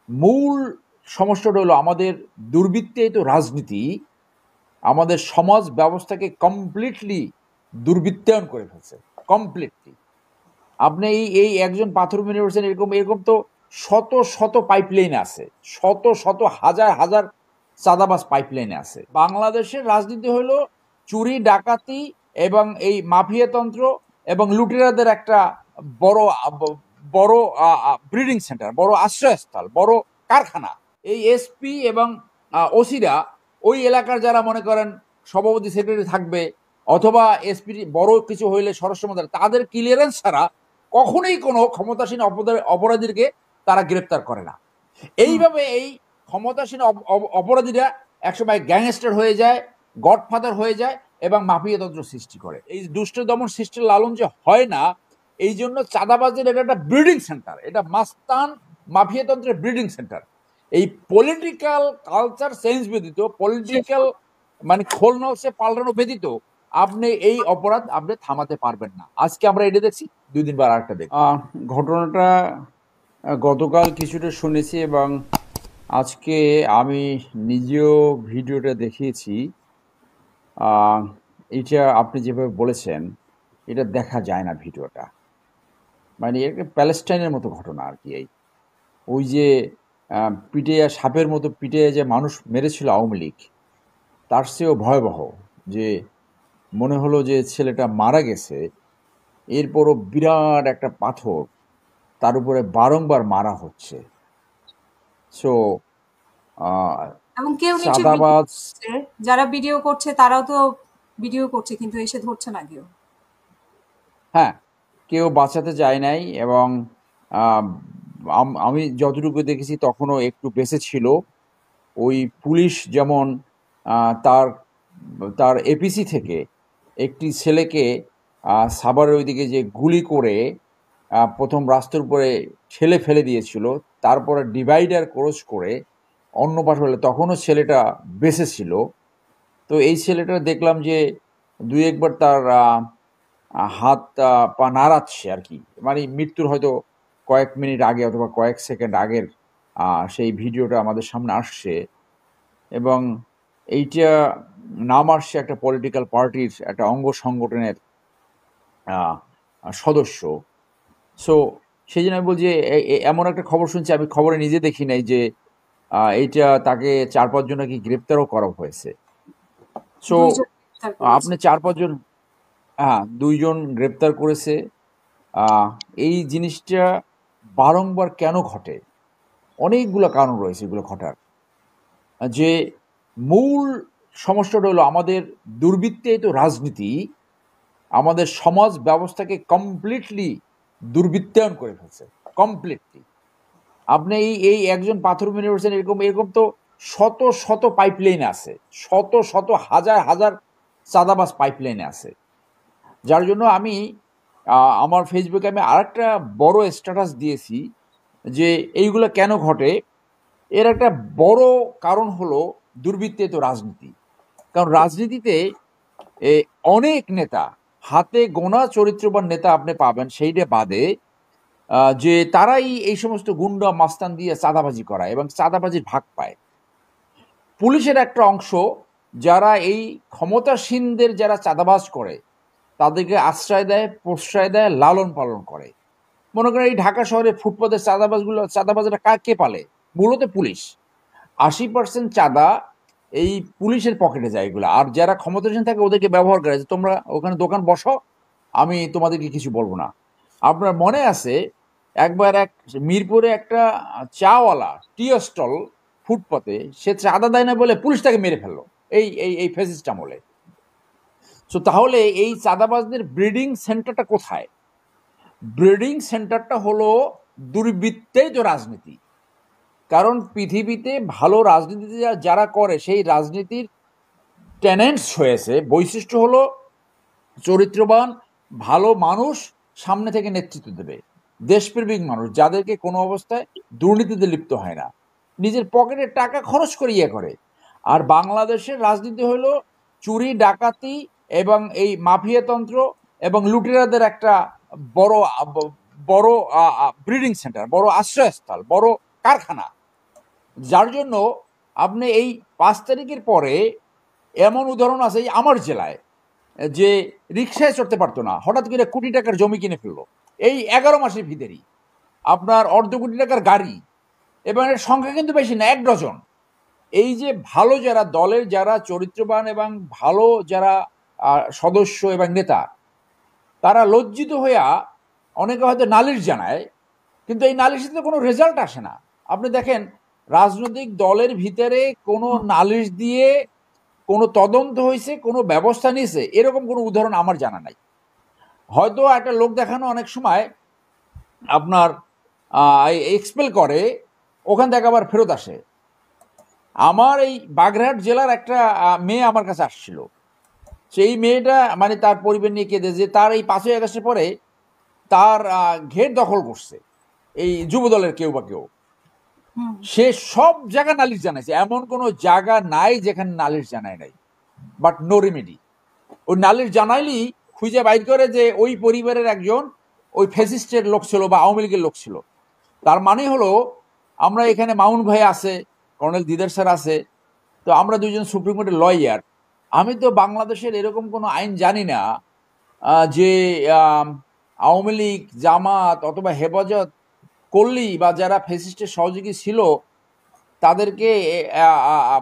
মূল সমস্যাটা হলো আমাদের দুর্বৃত্তায়িত রাজনীতি আমাদের সমাজ ব্যবস্থাকে কমপ্লিটলি দুর্বৃত্তায়ন করে ফেলছে, কমপ্লিটলি। আপনি এই একজন পাথর মেরে উঠছেন, এরকম এরকম তো শত শত পাইপলাইন আছে, শত শত হাজার হাজার চাঁদাবাজ পাইপলাইনে আছে। বাংলাদেশের রাজনীতি হলো চুরি ডাকাতি এবং এই মাফিয়াতন্ত্র এবং লুটেরাদের একটা বড় বড় ব্রিডিং সেন্টার, বড় আশ্রয়স্থল, বড় কারখানা। এই এসপি এবং ওসিরা ওই এলাকার যারা মনে করেন সভাপতি সেক্রেটারি থাকবে অথবা এসপি বড় কিছু হইলে স্বরাষ্ট্রমন্ত্রী, তাদের ক্লিয়ারেন্স ছাড়া কখনোই কোনো ক্ষমতাসীন অপরাধীকে তারা গ্রেপ্তার করে না। এইভাবে এই ক্ষমতাসীন অপরাধীরা একসময় গ্যাংস্টার হয়ে যায়, গডফাদার হয়ে যায় এবং মাফিয়াতন্ত্র সৃষ্টি করে। এই দুষ্ট দমন সৃষ্টির লালন যে হয় না, এই জন্য চাঁদাবাজের এটা একটা ব্রিডিং সেন্টার, এটা মাস্তান মাফিয়াতন্ত্রের ব্রিডিং সেন্টার। এই পলিটিক্যাল কালচার চেঞ্জ ব্যতীত, পলিটিক্যাল মানে খোলনলসে পাল্টানো ব্যতীত আপনি এই অপরাধ আপনি থামাতে পারবেন না। আজকে আমরা এটা দেখছি, 2 দিন পর আরেকটা দেখি। ঘটনাটা গতকাল কিছুটা শুনেছি এবং আজকে আমি নিজেও ভিডিওটা দেখিয়েছি। এটা আপনি যেভাবে বলেছেন এটা দেখা যায় না ভিডিওটা, মানে একটা প্যালেস্টাইনের মতো ঘটনা আর কি। ওই যে পিটে সাপের মতো পিটে যে মানুষ মেরেছিল আওয়ামী লীগ, তার চেয়েও ভয়াবহ। যে মনে হলো যে ছেলেটা মারা গেছে, এরপরও বিরাট একটা পাথর তার উপরে বারংবার মারা হচ্ছে। সো এবং কেউ চাঁদাবাজ যারা ভিডিও করছে তারাও তো ভিডিও করছে, কিন্তু এসে ধরছে না কেউ। হ্যাঁ, কেউ বাঁচাতে যায় নাই এবং আমি যতটুকু দেখেছি তখনও একটু বেঁচে ছিল। ওই পুলিশ যেমন তার তার এপিসি থেকে একটি ছেলেকে সাভারের ওইদিকে যে গুলি করে প্রথম রাস্তার উপরে ঠেলে ফেলে দিয়েছিল, তারপরে ডিভাইডার ক্রস করে অন্য পাশে হলে তখনও ছেলেটা বেঁচে ছিল। তো এই ছেলেটা দেখলাম যে 2-1 বার তার হাত পা নাড়াচ্ছে আর কি, মানে মৃত্যুর হয়তো কয়েক মিনিট আগে অথবা কয়েক সেকেন্ড আগের সেই ভিডিওটা আমাদের সামনে আসছে। এবং এইটা নাম আসছে একটা পলিটিক্যাল পার্টির একটা অঙ্গ সংগঠনের সদস্য। সো সেই জন্য আমি বলছি এমন একটা খবর শুনছি, আমি খবরে নিজে দেখি নাই যে এইটা তাকে 4-5 জন নাকি গ্রেপ্তারও করা হয়েছে। সো আপনি 4-5 জন, 2 জন গ্রেপ্তার করেছে। এই জিনিসটা বারংবার কেন ঘটে? অনেকগুলো কারণ রয়েছে এগুলো ঘটার। যে মূল সমস্যাটা হলো আমাদের দুর্বৃত্তায়িত রাজনীতি আমাদের সমাজ ব্যবস্থাকে কমপ্লিটলি দুর্বৃত্তায়ন করে ফেলছে, কমপ্লিটলি। আপনি এই একজন পাথর মেরে উঠছেন, এরকম এরকম তো শত শত পাইপলাইন আছে, শত শত হাজার হাজার চাঁদাবাজ পাইপলাইনে আছে। যার জন্য আমি আমার ফেসবুকে আমি আরেকটা বড় স্ট্যাটাস দিয়েছি যে এইগুলো কেন ঘটে। এর একটা বড় কারণ হলো দুর্বৃত্তায়িত রাজনীতি। কারণ রাজনীতিতে অনেক নেতা, হাতে গোনা চরিত্রবান নেতা আপনি পাবেন, সেইটা বাদে যে তারাই এই সমস্ত গুন্ডা মাস্তান দিয়ে চাঁদাবাজি করায় এবং চাঁদাবাজির ভাগ পায়। পুলিশের একটা অংশ যারা এই ক্ষমতাসীনদের যারা চাঁদাবাজ করে তাদেরকে আশ্রয় দেয়, প্রশ্রয় দেয়, লালন পালন করে। মনে করেন এই ঢাকা শহরে ফুটপাতের চাঁদাবাজরা কে পালে? মূলত পুলিশ। 80% চাঁদা এই পুলিশের পকেটে যায় এগুলো। আর যারা ক্ষমতাসীন থাকে ওদেরকে ব্যবহার করে যে তোমরা ওখানে দোকান বসো, আমি তোমাদেরকে কিছু বলবো না। আপনার মনে আছে একবার এক মিরপুরে একটা চাওয়ালা টি স্টল ফুটপাতে সে চাঁদা দেয় না বলে পুলিশ তাকে মেরে ফেললো এই এই এই ফ্যাসিস্ট আমলে। সো তাহলে এই চাঁদাবাজদের ব্রিডিং সেন্টারটা কোথায়? ব্রিডিং সেন্টারটা হলো দুর্বৃত্তায়িত রাজনীতি। কারণ পৃথিবীতে ভালো রাজনীতি যারা করে সেই রাজনীতির টেনেন্টস হয়েছে, বৈশিষ্ট্য হলো চরিত্রবান ভালো মানুষ সামনে থেকে নেতৃত্ব দেবে, দেশপ্রেমিক মানুষ যাদেরকে কোনো অবস্থায় দুর্নীতিতে লিপ্ত হয় না, নিজের পকেটের টাকা খরচ করে ইয়ে করে। আর বাংলাদেশের রাজনীতি হলো চুরি ডাকাতি এবং এই মাফিয়াতন্ত্র এবং লুটেরাদের একটা বড় বড় ব্রিডিং সেন্টার, বড় আশ্রয়স্থল, বড় কারখানা। যার জন্য আপনি এই 5 তারিখের পরে এমন উদাহরণ আছে এই আমার জেলায় যে রিক্সায় চড়তে পারতো না, হঠাৎ করে কোটি টাকার জমি কিনে ফেললো এই 11 মাসের ভিতরেই, আপনার অর্ধ কোটি টাকার গাড়ি, এবং এর সংখ্যা কিন্তু বেশি না, 1 ডজন। এই যে ভালো যারা দলের যারা চরিত্রবান এবং ভালো যারা সদস্য এবং নেতা, তারা লজ্জিত হইয়া অনেকে হয়তো নালিশ জানায়, কিন্তু এই নালিশে তো কোনো রেজাল্ট আসে না। আপনি দেখেন রাজনৈতিক দলের ভিতরে কোনো নালিশ দিয়ে কোনো তদন্ত হয়েছে, কোনো ব্যবস্থা নিয়েছে, এরকম কোনো উদাহরণ আমার জানা নাই। হয়তো একটা লোক দেখানো অনেক সময় আপনার এক্সপেল করে, ওখান থেকে আবার ফেরত আসে। আমার এই বাগেরহাট জেলার একটা মেয়ে আমার কাছে আসছিল, সেই মেয়েটা মানে তার পরিবার নিয়ে কেঁদে যে তার এই 5ই আগস্টের পরে তার ঘের দখল করছে এই যুব দলের কেউ বা কেউ। সে সব জায়গা নালিশ জানাইছে, এমন কোনো জায়গা নাই যেখানে নালিশ জানায় নাই, বাট নো রেমেডি। ওই নালিশ জানাইলেই খুঁজে বাইর করে যে ওই পরিবারের একজন ওই ফ্যাসিস্টের লোক ছিল বা আওয়ামী লীগের লোক ছিল। তার মানে হলো আমরা এখানে মামুন ভাই আছে, কর্নেল দিদার স্যার আছে, তো আমরা দুইজন সুপ্রিম কোর্টের লয়ার। আমি তো বাংলাদেশের এরকম কোনো আইন জানি না যে আওয়ামী লীগ, জামাত অথবা হেফাজত করলেই বা যারা ফ্যাসিস্টের সহযোগী ছিল তাদেরকে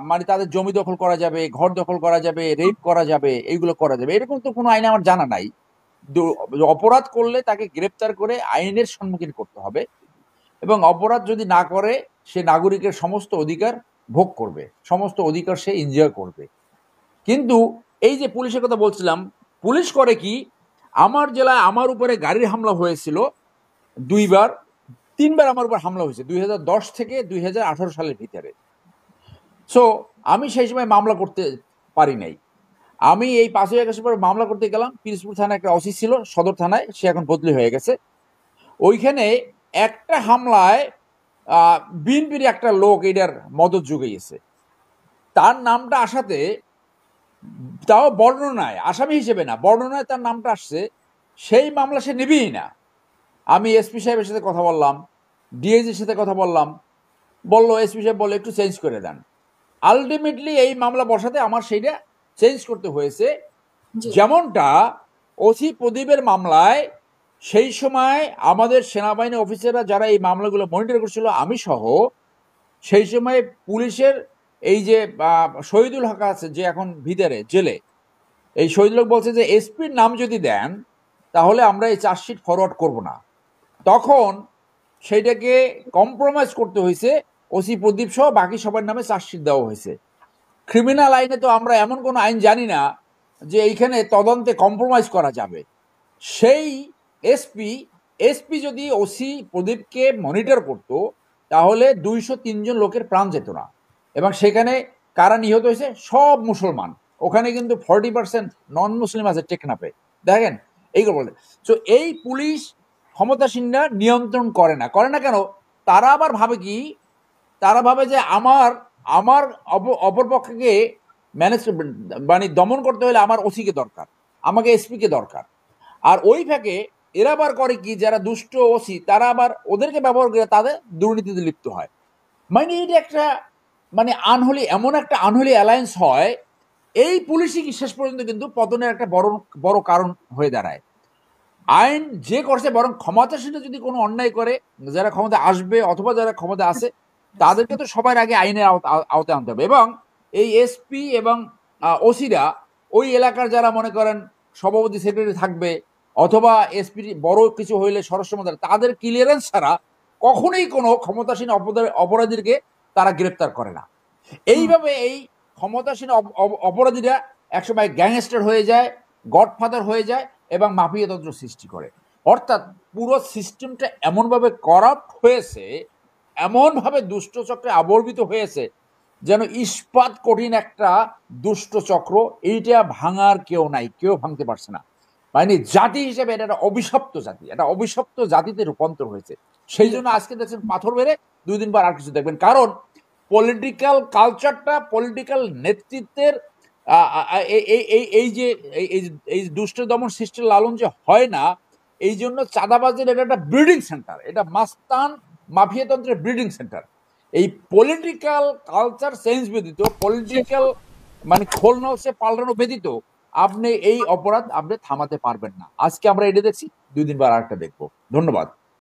মানে তাদের জমি দখল করা যাবে, ঘর দখল করা যাবে, রেপ করা যাবে, এইগুলো করা যাবে, এরকম তো কোনো আইন আমার জানা নাই। অপরাধ করলে তাকে গ্রেপ্তার করে আইনের সম্মুখীন করতে হবে, এবং অপরাধ যদি না করে সে নাগরিকের সমস্ত অধিকার ভোগ করবে, সমস্ত অধিকার সে এনজয় করবে। কিন্তু এই যে পুলিশের কথা বলছিলাম, পুলিশ করে কি, আমার জেলায় আমার উপরে গাড়ির হামলা হয়েছিল 2বার, 3বার আমার উপর হামলা হয়েছে 2010 থেকে 2018 সালের ভিতরে। সো আমি সেই সময় মামলা করতে পারি নাই। আমি এই 5ই আগস্টের পরে মামলা করতে গেলাম, পিরোজপুর থানায় একটা ওসি ছিল সদর থানায়, সে এখন বদলি হয়ে গেছে। ওইখানে একটা হামলায় বিএনপির একটা লোক এটার মদত জুগিয়েছে, তার নামটা আসাতে, তাও বর্ণনায় আসামি হিসেবে না, বর্ণনায় তার নামটা আসছে, সেই মামলা সে নেবেই না। আমি এসপি সাহেবের সাথে কথা বললাম, ডিআইজির সাথে কথা বললাম, বললো এসপি সাহেব বলে একটু চেঞ্জ করে দেন। আলটিমেটলি এই মামলা বসাতে আমার সেইটা চেঞ্জ করতে হয়েছে। যেমনটা ওসি প্রদীপের মামলায় সেই সময় আমাদের সেনাবাহিনী অফিসাররা যারা এই মামলাগুলো মনিটর করছিল, আমি সহ, সেই সময় পুলিশের এই যে শহীদুল হক আছে যে এখন ভিতরে জেলে, এই শহীদুল হক বলছে যে এসপির নাম যদি দেন তাহলে আমরা এই চার্জশিট ফরওয়ার্ড করব না। তখন সেইটাকে কম্প্রোমাইজ করতে হয়েছে, ওসি প্রদীপ সহ বাকি সবার নামে চার্জশিট দেওয়া হয়েছে। ক্রিমিনাল আইনে তো আমরা এমন কোনো আইন জানি না যে এইখানে তদন্তে কম্প্রোমাইজ করা যাবে। সেই এসপি যদি ওসি প্রদীপকে মনিটর করত তাহলে 203 জন লোকের প্রাণ যেত না, এবং সেখানে কারা নিহত হয়েছে সব মুসলমান। ওখানে কিন্তু 40% নন মুসলিম আছে টেকনাফে, দেখেন এইগুলো বলে। তো এই পুলিশ ক্ষমতাসীনরা নিয়ন্ত্রণ করে না কেন? তারা আবার ভাবে কি, তারা ভাবে যে আমার অপরপক্ষকে ম্যানেজ মানে দমন করতে হলে আমার ওসিকে দরকার, আমাকে এসপিকে দরকার। আর ওই ফাঁকে এরা আবার করে কি, যারা দুষ্ট ওসি তারা আবার ওদেরকে ব্যবহার করে তাদের দুর্নীতিতে লিপ্ত হয়। মানে এটা একটা মানে এমন একটা আনহোলি অ্যালায়েন্স হয়, এই পুলিশই শেষ পর্যন্ত কিন্তু পতনের একটা বড় কারণ হয়ে দাঁড়ায়। আইন যে করছে, বরং ক্ষমতাসীন যদি কোনো অন্যায় করে, যারা ক্ষমতা আসবে অথবা যারা ক্ষমতা আছে তাদেরকে তো সবার আগে আইনের আওতায় আনতে হবে। এবং এই এসপি এবং ওসিরা ওই এলাকার যারা মনে করেন সভাপতি সেক্রেটারি থাকবে অথবা এসপি বড় কিছু হইলে স্বরাষ্ট্রমন্ত্রী, তাদের ক্লিয়ারেন্স ছাড়া কখনোই কোনো ক্ষমতাসীন অপরাধীকে তারা গ্রেপ্তার করে না। এইভাবে এই ক্ষমতাসীন অপরাধীরা একসময় গ্যাংস্টার হয়ে যায়, গডফাদার হয়ে যায় এবং মাফিয়াতন্ত্র সৃষ্টি করে। অর্থাৎ পুরো সিস্টেমটা এমনভাবে করাপ্ট হয়েছে, এমনভাবে দুষ্টচক্রে আবর্বিত হয়েছে, যেন ইস্পাত কঠিন একটা দুষ্ট চক্র। এইটা ভাঙার কেউ নাই, কেউ ভাঙতে পারছে না। মানে জাতি হিসেবে এটা একটা অভিশপ্ত জাতি, একটা অভিশপ্ত জাতিতে রূপান্তর হয়েছে। সেই জন্য আজকে দেখছেন পাথর মেরে 2 দিন পর আর কিছু দেখবেন, কারণ পলিটিক্যাল কালচারটা, পলিটিক্যাল নেতৃত্বের এই দুষ্ট দমন সৃষ্টির লালন যে হয় না, এই জন্য চাঁদাবাজের এটা একটা ব্রিডিং সেন্টার, এটা মাস্তান মাফিয়াতন্ত্রের ব্রিডিং সেন্টার। এই পলিটিক্যাল কালচার চেঞ্জ ব্যতীত, পলিটিক্যাল মানে খোলনলসে পাল্টানো ব্যতীত আপনি এই অপরাধ আপনি থামাতে পারবেন না। আজকে আমরা এটা দেখছি, 2 দিন পর আরেকটা দেখবো। ধন্যবাদ।